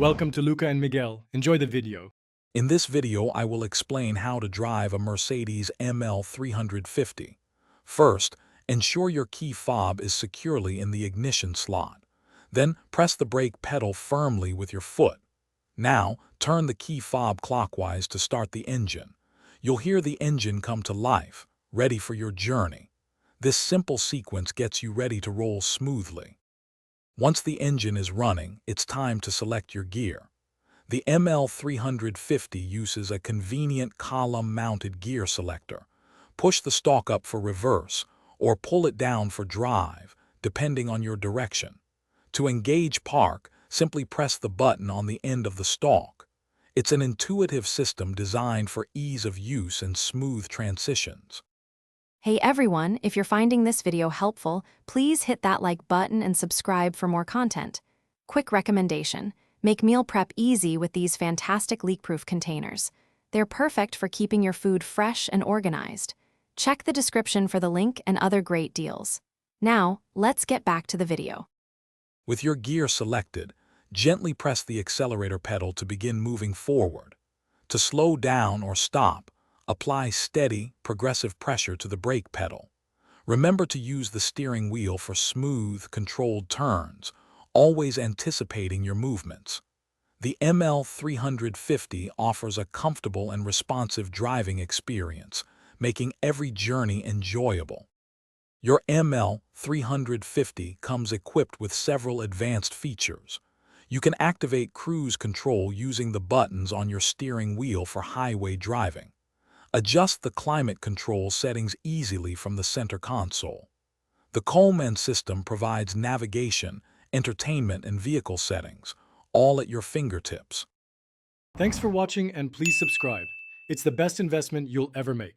Welcome to Luca and Miguel. Enjoy the video. In this video, I will explain how to drive a Mercedes ML350. First, ensure your key fob is securely in the ignition slot. Then, press the brake pedal firmly with your foot. Now, turn the key fob clockwise to start the engine. You'll hear the engine come to life, ready for your journey. This simple sequence gets you ready to roll smoothly. Once the engine is running, it's time to select your gear. The ML350 uses a convenient column-mounted gear selector. Push the stalk up for reverse or pull it down for drive, depending on your direction. To engage park, simply press the button on the end of the stalk. It's an intuitive system designed for ease of use and smooth transitions. Hey everyone, if you're finding this video helpful, please hit that like button and subscribe for more content. Quick recommendation: make meal prep easy with these fantastic leak-proof containers. They're perfect for keeping your food fresh and organized. Check the description for the link and other great deals. Now, let's get back to the video. With your gear selected, gently press the accelerator pedal to begin moving forward. To slow down or stop, apply steady, progressive pressure to the brake pedal. Remember to use the steering wheel for smooth, controlled turns, always anticipating your movements. The ML350 offers a comfortable and responsive driving experience, making every journey enjoyable. Your ML350 comes equipped with several advanced features. You can activate cruise control using the buttons on your steering wheel for highway driving. Adjust the climate control settings easily from the center console. The Coleman system provides navigation, entertainment, and vehicle settings, all at your fingertips. Thanks for watching and please subscribe. It's the best investment you'll ever make.